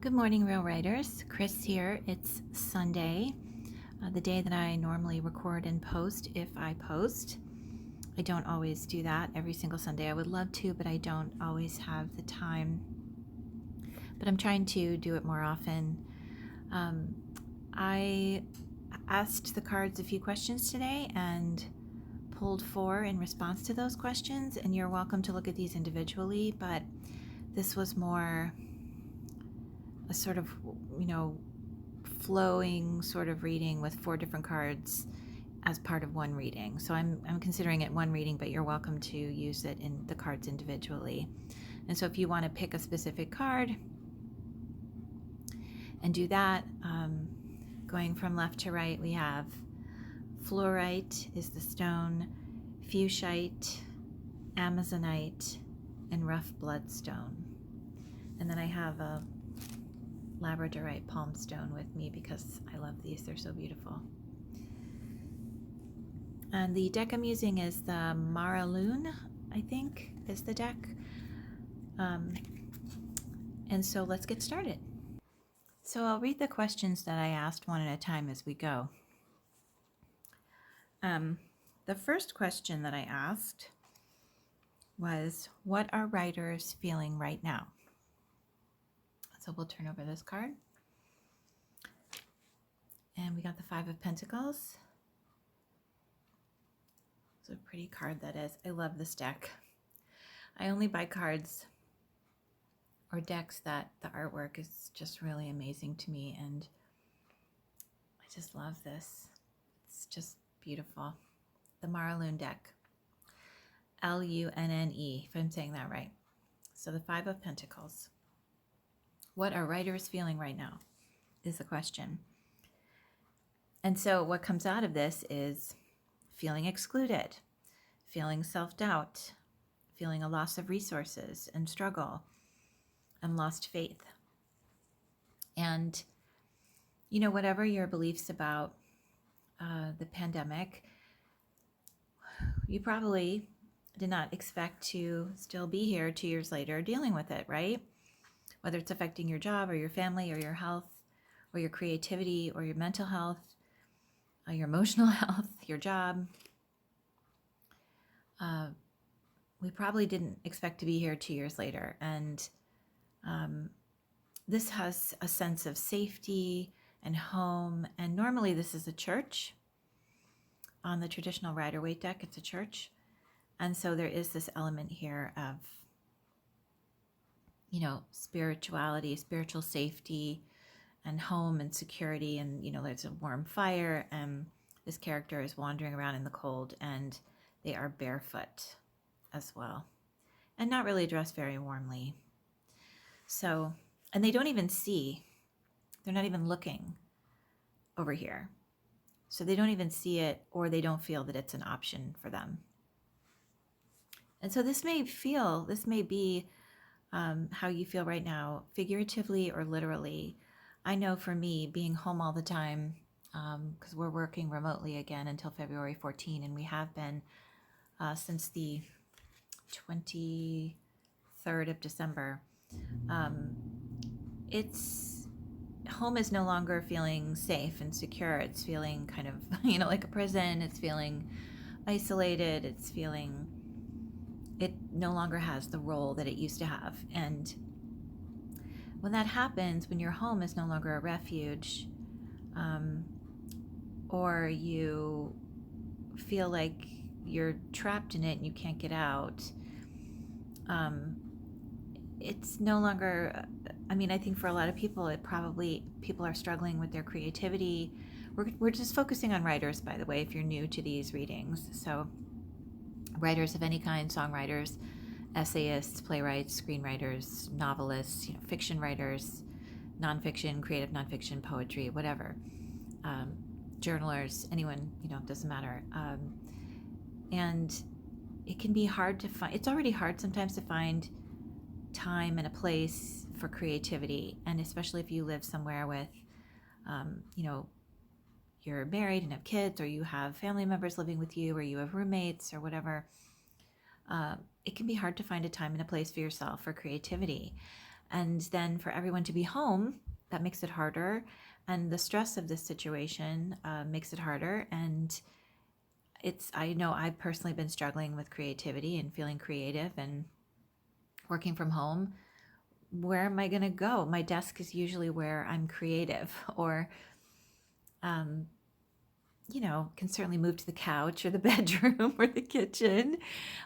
Good morning, Real Writers. Chris here. It's Sunday, the day that I normally record and post if I post. I don't always do that every single Sunday. I would love to, but I don't always have the time. But I'm trying to do it more often. I asked the cards a few questions today and pulled 4 in response to those questions, and you're welcome to look at these individually, but this was more a sort of, flowing sort of reading with 4 different cards as part of one reading. So I'm considering it one reading, but you're welcome to use it in the cards individually. And so if you want to pick a specific card and do that, going from left to right, we have fluorite is the stone, fuchsite, amazonite, and rough bloodstone. And then I have a labradorite palm stone with me because I love these. They're so beautiful. And the deck I'm using is the Lunne, I think, is the deck. And so let's get started. So I'll read the questions that I asked one at a time as we go. The first question that I asked was, what are writers feeling right now? So we'll turn over this card. And we got the 5 of Pentacles. It's a pretty card that is. I love this deck. I only buy cards or decks that the artwork is just really amazing to me, and I just love this. It's just beautiful. The Lunne deck. Lunne, if I'm saying that right. So the 5 of Pentacles. What are writers feeling right now is the question. And so what comes out of this is feeling excluded, feeling self-doubt, feeling a loss of resources and struggle and lost faith. And, whatever your beliefs about the pandemic, you probably did not expect to still be here 2 years later dealing with it, right? Whether it's affecting your job or your family or your health or your creativity or your mental health, your emotional health, your job. We probably didn't expect to be here 2 years later. And this has a sense of safety and home. And normally this is a church. On the traditional Rider-Waite deck, it's a church. And so there is this element here of, spirituality, spiritual safety, and home and security. And, there's a warm fire, and this character is wandering around in the cold, and they are barefoot as well, and not really dressed very warmly. So, and they don't even see, they're not even looking over here. So they don't even see it, or they don't feel that it's an option for them. And so this may be how you feel right now, figuratively or literally. I know for me, being home all the time, because we're working remotely again until February 14, and we have been since the 23rd of December. Home is no longer feeling safe and secure. It's feeling kind of, like a prison. It's feeling isolated. It no longer has the role that it used to have. And when that happens, when your home is no longer a refuge, or you feel like you're trapped in it and you can't get out, it's no longer, I think for a lot of people, people are struggling with their creativity. We're just focusing on writers, by the way, if you're new to these readings. So writers of any kind, songwriters, essayists, playwrights, screenwriters, novelists, fiction writers, nonfiction, creative nonfiction, poetry, whatever, journalers, anyone, doesn't matter. And it can be hard to find, it's already hard sometimes to find time and a place for creativity. And especially if you live somewhere with, you're married and have kids, or you have family members living with you, or you have roommates or whatever, it can be hard to find a time and a place for yourself for creativity. And then for everyone to be home, that makes it harder. And the stress of this situation makes it harder. And I know I've personally been struggling with creativity and feeling creative and working from home. Where am I going to go? My desk is usually where I'm creative, or, can certainly move to the couch or the bedroom or the kitchen.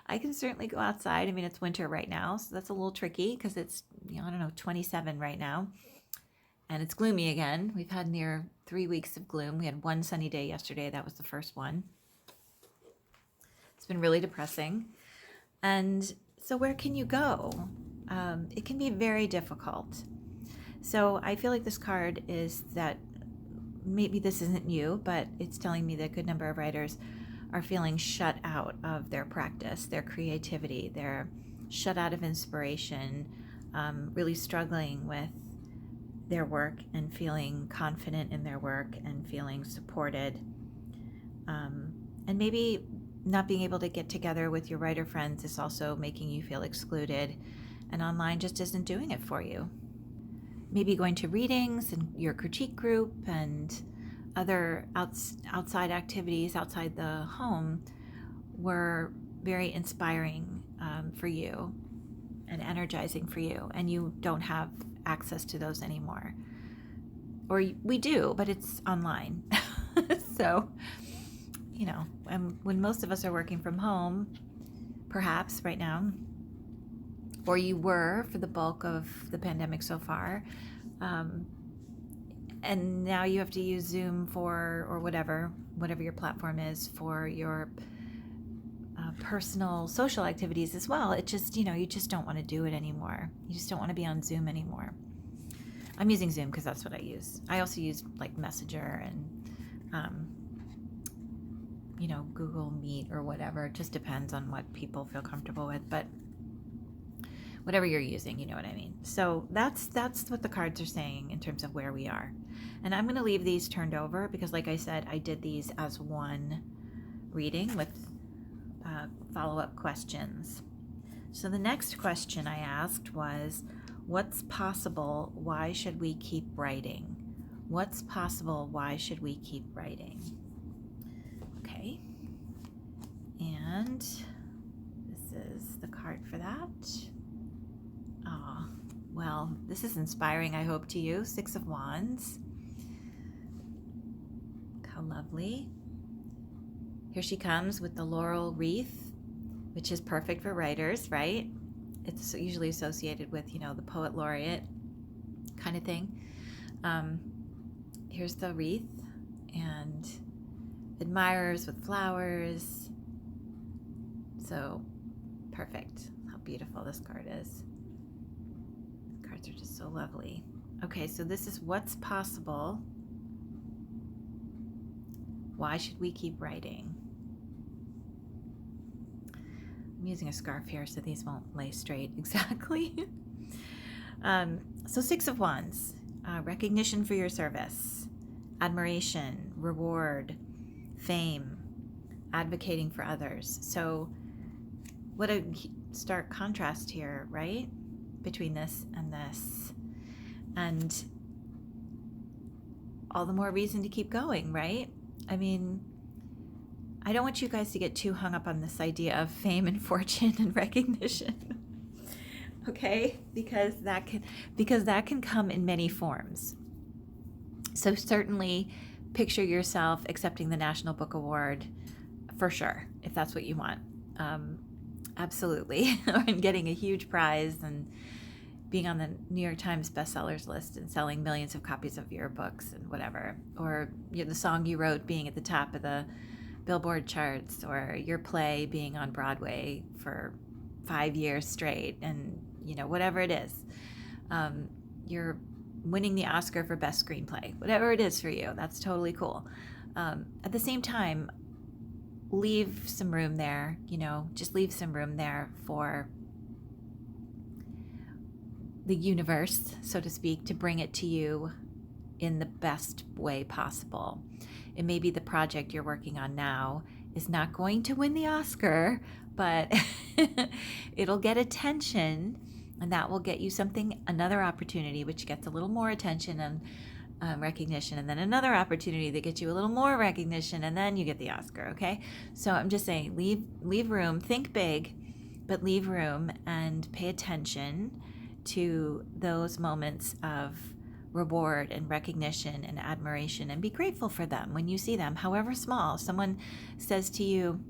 I can certainly go outside. I mean, it's winter right now, so that's a little tricky because it's, 27 right now. And it's gloomy again. We've had near 3 weeks of gloom. We had one sunny day yesterday. That was the first one. It's been really depressing. And so where can you go? It can be very difficult. So I feel like this card is that maybe this isn't you, but it's telling me that a good number of writers are feeling shut out of their practice, their creativity. They're shut out of inspiration, really struggling with their work and feeling confident in their work and feeling supported. And maybe not being able to get together with your writer friends is also making you feel excluded, and online just isn't doing it for you. Maybe going to readings and your critique group and other outside activities outside the home were very inspiring for you and energizing for you, and you don't have access to those anymore. Or we do, but it's online. So, when most of us are working from home, perhaps right now, or you were for the bulk of the pandemic so far, and now you have to use Zoom or whatever your platform is for your personal social activities as well. It just, you just don't want to do it anymore. You just don't want to be on Zoom anymore. I'm using Zoom because that's what I use. I also use like Messenger and, Google Meet or whatever. It just depends on what people feel comfortable with, but whatever you're using, you know what I mean. So that's what the cards are saying in terms of where we are. And I'm going to leave these turned over because, like I said, I did these as one reading with follow-up questions. So the next question I asked was, what's possible? Why should we keep writing? What's possible? Why should we keep writing? Okay. And this is the card for that. Well, this is inspiring, I hope, to you. 6 of Wands. How lovely. Here she comes with the laurel wreath, which is perfect for writers, right? It's usually associated with, the poet laureate kind of thing. Here's the wreath and admirers with flowers. So perfect. How beautiful this card is. Cards are just so lovely. Okay, so this is what's possible. Why should we keep writing? I'm using a scarf here so these won't lay straight exactly. So 6 of Wands, recognition for your service, admiration, reward, fame, advocating for others. So what a stark contrast here, right? Between this and this. And all the more reason to keep going, right? I mean, I don't want you guys to get too hung up on this idea of fame and fortune and recognition. Okay? Because that can come in many forms. So certainly picture yourself accepting the National Book Award for sure, if that's what you want. Absolutely. And getting a huge prize and being on the New York Times bestsellers list and selling millions of copies of your books and whatever. Or the song you wrote being at the top of the Billboard charts, or your play being on Broadway for 5 years straight, and whatever it is. You're winning the Oscar for best screenplay, whatever it is for you. That's totally cool. At the same time, leave some room there, just leave some room there for the universe, so to speak, to bring it to you in the best way possible. It may be the project you're working on now is not going to win the Oscar, but it'll get attention And that will get you another opportunity, which gets a little more attention and recognition, and then another opportunity that gets you a little more recognition, and then you get the Oscar. Okay, so I'm just saying, leave room, think big, but leave room and pay attention to those moments of reward and recognition and admiration, and be grateful for them when you see them, however small. Someone says to you,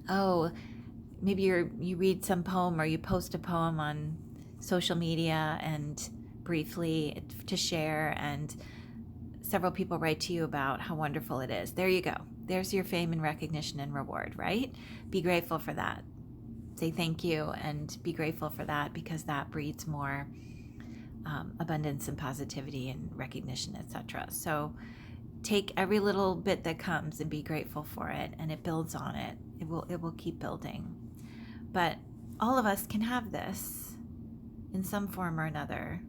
oh, maybe you read some poem or you post a poem on social media and briefly to share, and several people write to you about how wonderful it is. There you go. There's your fame and recognition and reward, right? Be grateful for that. Say thank you and be grateful for that, because that breeds more abundance and positivity and recognition, etc. So take every little bit that comes and be grateful for it, and it builds on it. It will keep building. But all of us can have this in some form or another.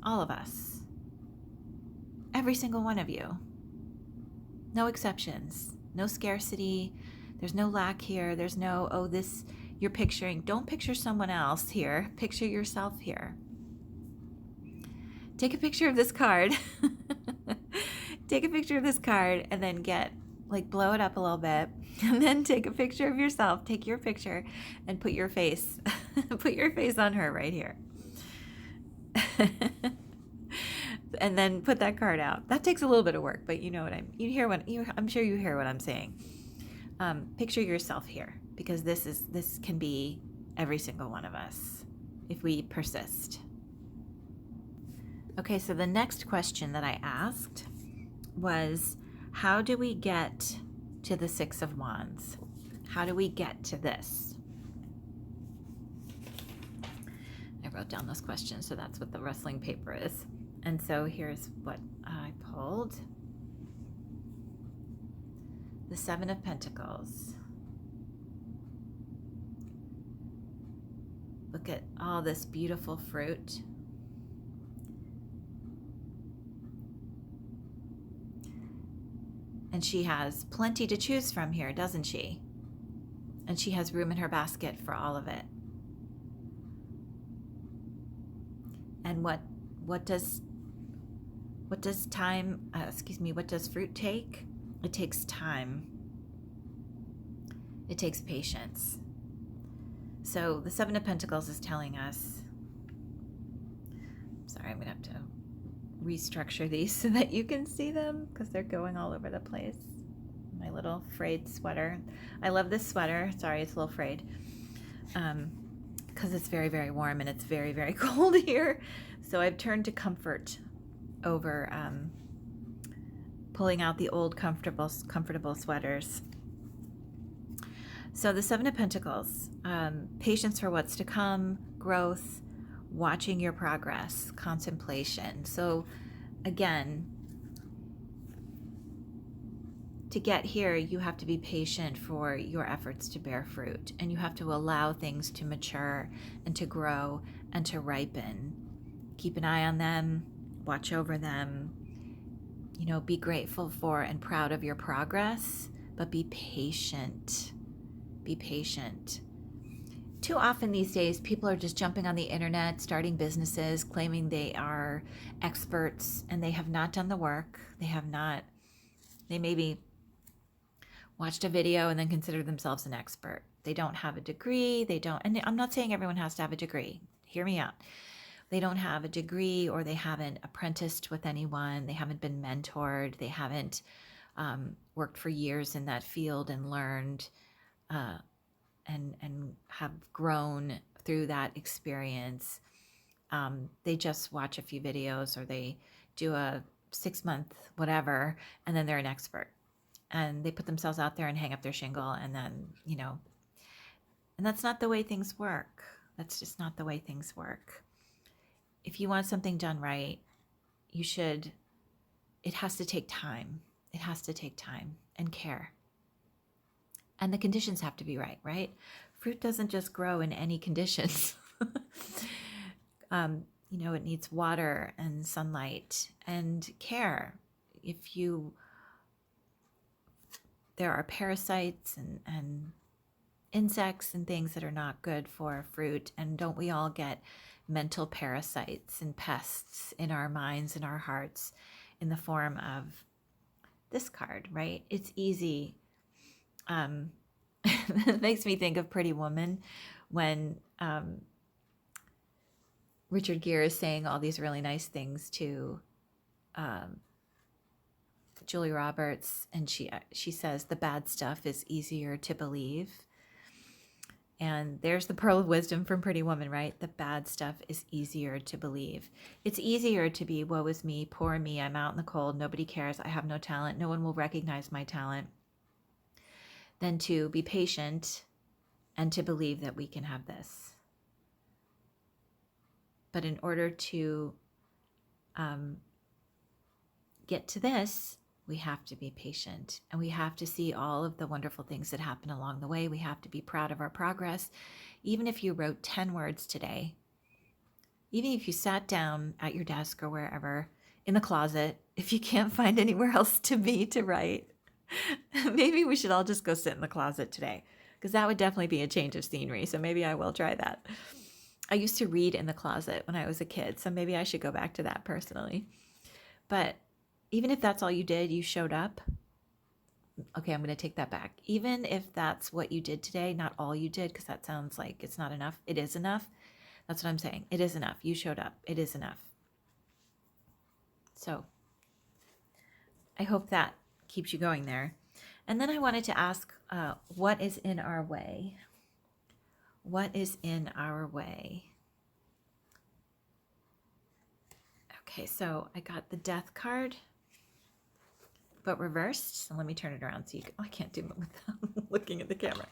All of us. Every single one of you. No exceptions. No scarcity. There's no lack here. There's no, oh, this you're picturing. Don't picture someone else here. Picture yourself here. Take a picture of this card. Take a picture of this card and then blow it up a little bit. And then take a picture of yourself. Take your picture and put your face on her right here. And then put that card out. That takes a little bit of work, but I'm sure you hear what I'm saying. Picture yourself here, because this can be every single one of us if we persist. Okay, so the next question that I asked was, how do we get to the Six of Wands? How do we get to this? I wrote down those questions, so that's what the rustling paper is. And so here's what I pulled. The Seven of Pentacles. Look at all this beautiful fruit. And she has plenty to choose from here, doesn't she? And she has room in her basket for all of it. And what does fruit take? It takes time. It takes patience. So the Seven of Pentacles is telling us, sorry, I'm gonna have to restructure these so that you can see them, because they're going all over the place. My little frayed sweater. I love this sweater. Sorry, it's a little frayed. Because it's very, very warm and it's very, very cold here. So I've turned to comfort over pulling out the old comfortable sweaters. So the Seven of Pentacles, patience for what's to come, growth, watching your progress, contemplation. So again, to get here, you have to be patient for your efforts to bear fruit, and you have to allow things to mature and to grow and to ripen. Keep an eye on them, watch over them, be grateful for and proud of your progress, but be patient. Be patient. Too often these days, people are just jumping on the internet, starting businesses, claiming they are experts, and they have not done the work. They maybe watched a video and then considered themselves an expert. They don't have a degree. And I'm not saying everyone has to have a degree. Hear me out. They don't have a degree, or they haven't apprenticed with anyone. They haven't been mentored. They haven't worked for years in that field and learned and have grown through that experience. They just watch a few videos, or they do a 6-month whatever, and then they're an expert. And they put themselves out there and hang up their shingle, and then, and that's not the way things work. That's just not the way things work. If you want something done right, it has to take time. It has to take time and care. And the conditions have to be right, right? Fruit doesn't just grow in any conditions. It needs water and sunlight and care. There are parasites and insects and things that are not good for fruit. And don't we all get mental parasites and pests in our minds and our hearts in the form of this card, right? It's easy. It makes me think of Pretty Woman when Richard Gere is saying all these really nice things to Julia Roberts, and she says the bad stuff is easier to believe. And there's the pearl of wisdom from Pretty Woman, right? The bad stuff is easier to believe. It's easier to be, woe is me, poor me, I'm out in the cold, nobody cares, I have no talent, no one will recognize my talent, than to be patient and to believe that we can have this. But in order to get to this, we have to be patient, and we have to see all of the wonderful things that happen along the way. We have to be proud of our progress. Even if you wrote 10 words today, even if you sat down at your desk or wherever, in the closet, if you can't find anywhere else to be to write, maybe we should all just go sit in the closet today, because that would definitely be a change of scenery. So maybe I will try that. I used to read in the closet when I was a kid, so maybe I should go back to that personally. But even if that's all you did, you showed up. Okay, I'm going to take that back. Even if that's what you did today, not all you did, because that sounds like it's not enough. It is enough. That's what I'm saying. It is enough. You showed up. It is enough. So I hope that keeps you going there. And then I wanted to ask, what is in our way? What is in our way? Okay, so I got the death card, but reversed. So let me turn it around so you can, I can't do it without looking at the camera.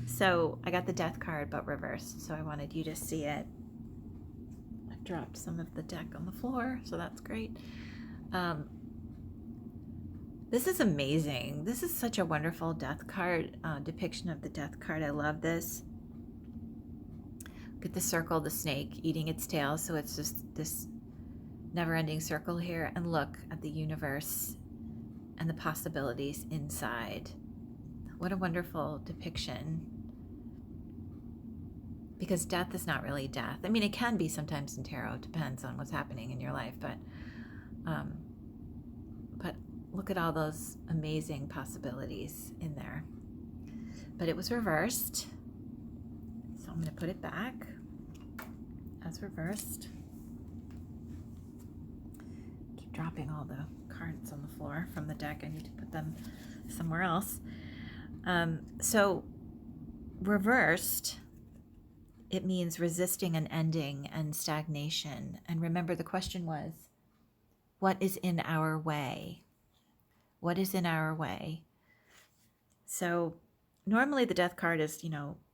So I got the death card, but reversed. So I wanted you to see it. I've dropped some of the deck on the floor, so that's great. This is amazing. This is such a wonderful death card, depiction of the death card. I love this. Look at the circle, the snake eating its tail. So it's just this never-ending circle here. And look at the universe and the possibilities inside. What a wonderful depiction. Because death is not really death. I mean, it can be sometimes in tarot. It depends on what's happening in your life. But look at all those amazing possibilities in there. But it was reversed. So I'm going to put it back as reversed. Keep dropping all the cards on the floor from the deck. I need to put them somewhere else. So reversed, it means resisting an ending and stagnation. And remember, the question was, what is in our way? What is in our way? So normally the death card is,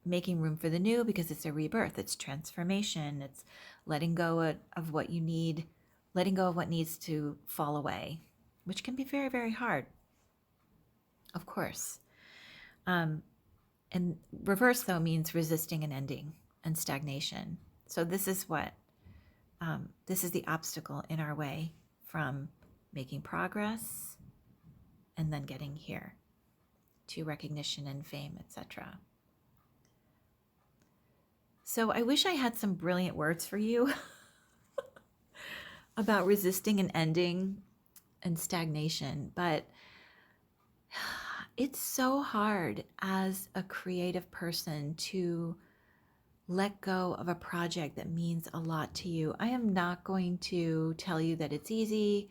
making room for the new, because it's a rebirth, it's transformation, it's letting go of what you need, letting go of what needs to fall away, which can be very, very hard, of course. And reverse, though, means resisting an ending and stagnation. So this is this is the obstacle in our way from making progress and then getting here to recognition and fame, etc. So I wish I had some brilliant words for you about resisting an ending and stagnation, but it's so hard as a creative person to let go of a project that means a lot to you. I am not going to tell you that it's easy.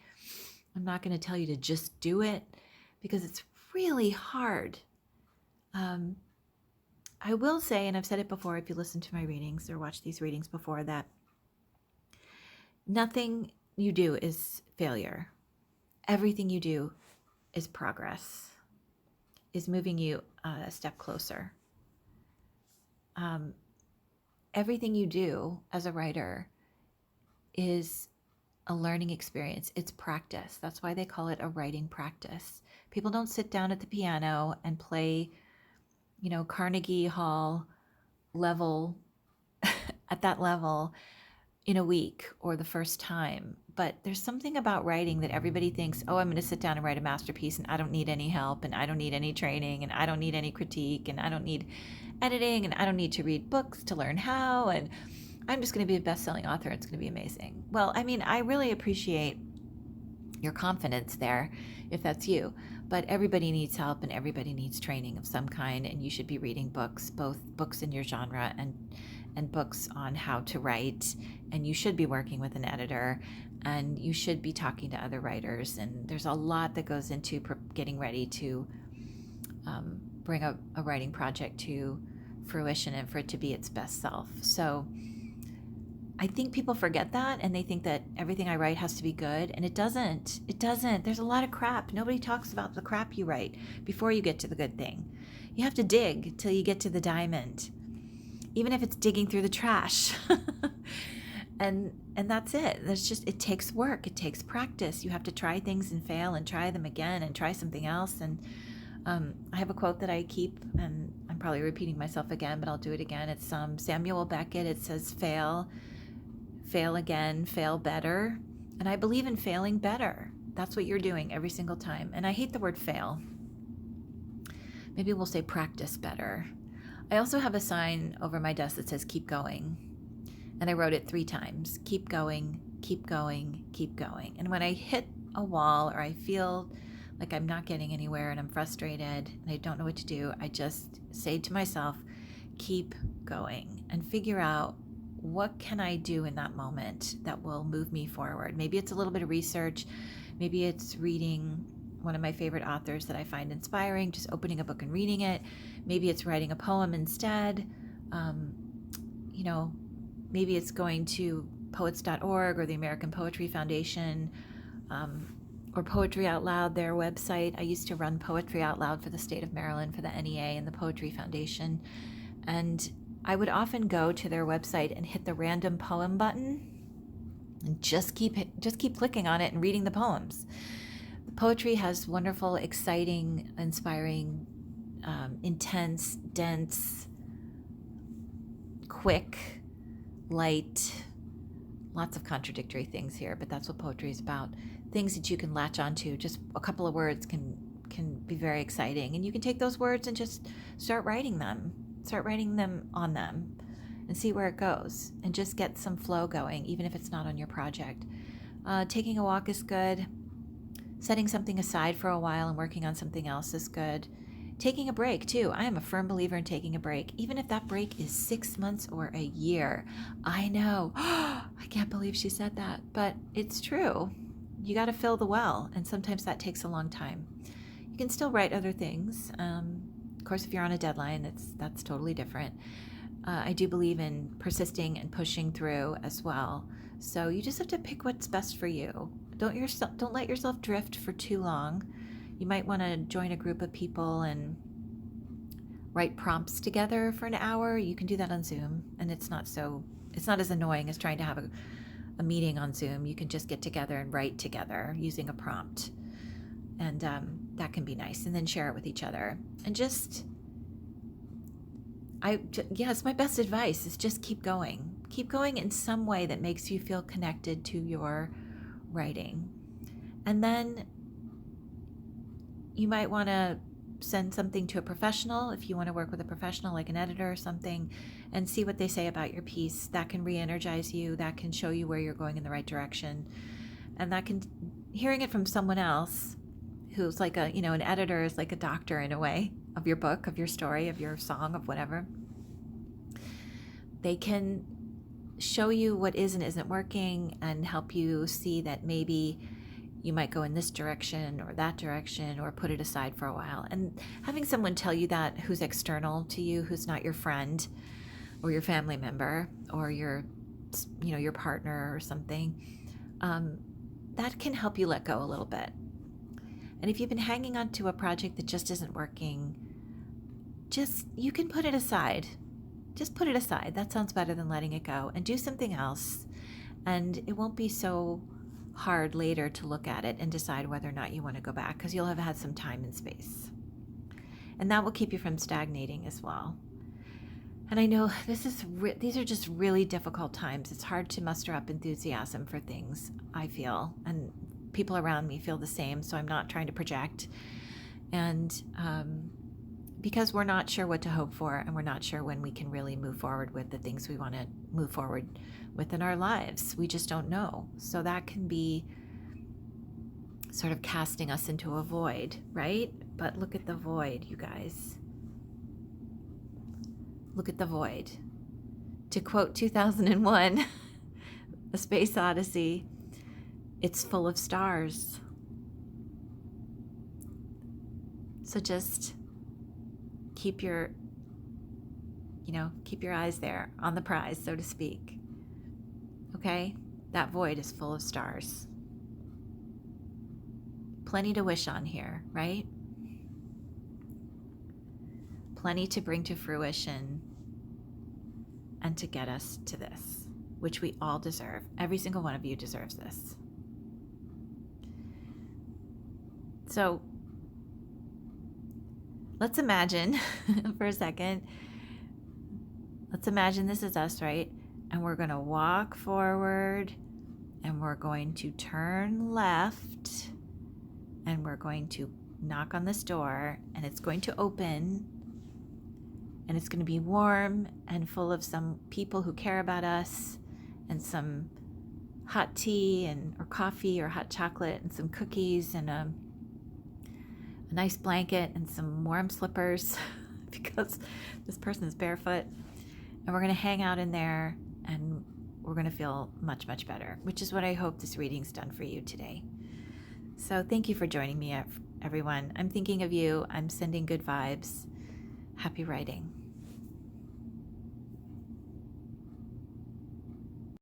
I'm not going to tell you to just do it, because it's really hard. I will say, and I've said it before, if you listen to my readings or watch these readings before, that nothing you do is failure. Everything you do is progress, is moving you a step closer. Everything you do as a writer is a learning experience. It's practice. That's why they call it a writing practice. People don't sit down at the piano and play, Carnegie Hall level, at that level, in a week or the first time. But there's something about writing that everybody thinks, oh, I'm going to sit down and write a masterpiece and I don't need any help and I don't need any training and I don't need any critique and I don't need editing and I don't need to read books to learn how, and I'm just going to be a best-selling author. It's going to be amazing. Well, I mean, I really appreciate your confidence there if that's you, but everybody needs help and everybody needs training of some kind, and you should be reading books, both books in your genre and books on how to write, and you should be working with an editor, and you should be talking to other writers, and there's a lot that goes into getting ready to bring a writing project to fruition and for it to be its best self. So I think people forget that, and they think that everything I write has to be good, and it doesn't. It doesn't. There's a lot of crap. Nobody talks about the crap you write before you get to the good thing. You have to dig till you get to the diamond, even if it's digging through the trash. and that's it. It takes work. It takes practice. You have to try things and fail and try them again and try something else. And I have a quote that I keep, and I'm probably repeating myself again, but I'll do it again. It's Samuel Beckett. It says, fail again, fail better. And I believe in failing better. That's what you're doing every single time. And I hate the word fail. Maybe we'll say practice better. I also have a sign over my desk that says keep going. And I wrote it 3 times. Keep going, keep going, keep going. And when I hit a wall or I feel like I'm not getting anywhere and I'm frustrated and I don't know what to do, I just say to myself, keep going, and figure out what can I do in that moment that will move me forward. Maybe it's a little bit of research. Maybe it's reading one of my favorite authors that I find inspiring, just opening a book and reading it. Maybe it's writing a poem instead. Maybe it's going to poets.org or the American Poetry Foundation, or Poetry Out Loud, their website. I used to run Poetry Out Loud for the state of Maryland, for the NEA and the Poetry Foundation. And I would often go to their website and hit the random poem button and just keep clicking on it and reading the poems. The poetry has wonderful, exciting, inspiring, intense, dense, quick, light, lots of contradictory things here, but that's what poetry is about. Things that you can latch onto. Just a couple of words can be very exciting, and you can take those words and just start writing them on them and see where it goes, and just get some flow going, even if it's not on your project. Taking a walk is good. Setting something aside for a while and working on something else is good. Taking a break too. I am a firm believer in taking a break, even if that break is 6 months or a year. I know. I can't believe she said that, but it's true. You got to fill the well, and sometimes that takes a long time. You can still write other things. Of course, if you're on a deadline, that's totally different. I do believe in persisting and pushing through as well. So you just have to pick what's best for you. Don't let yourself drift for too long. You might want to join a group of people and write prompts together for an hour. You can do that on Zoom, and it's not as annoying as trying to have a meeting on Zoom. You can just get together and write together using a prompt, and that can be nice. And then share it with each other. And it's my best advice is just keep going. Keep going in some way that makes you feel connected to your writing. And then you might want to send something to a professional if you want to work with a professional like an editor or something, and see what they say about your piece. That can re-energize you. That can show you where you're going in the right direction. And hearing it from someone else who's like an editor is like a doctor in a way of your book, of your story, of your song, of whatever. They can show you what is and isn't working and help you see that maybe you might go in this direction or that direction, or put it aside for a while. And having someone tell you that, who's external to you, who's not your friend or your family member or your partner or something, that can help you let go a little bit. And if you've been hanging on to a project that just isn't working, you can put it aside. Just put it aside. That sounds better than letting it go, and do something else. And it won't be so hard later to look at it and decide whether or not you want to go back, because you'll have had some time and space. And that will keep you from stagnating as well. And I know these are just really difficult times. It's hard to muster up enthusiasm for things, I feel, and people around me feel the same. So I'm not trying to project. And because we're not sure what to hope for, and we're not sure when we can really move forward with the things we want to move forward with in our lives, we just don't know. So that can be sort of casting us into a void, right? But look at the void, you guys. Look at the void. To quote 2001, A Space Odyssey, it's full of stars. So just keep your eyes there on the prize, so to speak. Okay? That void is full of stars. Plenty to wish on here, right? Plenty to bring to fruition and to get us to this, which we all deserve. Every single one of you deserves this. So let's imagine for a second, let's imagine this is us, right? And we're going to walk forward and we're going to turn left and we're going to knock on this door and it's going to open. And it's going to be warm and full of some people who care about us and some hot tea or coffee or hot chocolate and some cookies and a nice blanket and some warm slippers because this person is barefoot. And we're going to hang out in there and we're going to feel much, much better, which is what I hope this reading's done for you today. So thank you for joining me, everyone. I'm thinking of you. I'm sending good vibes. Happy writing.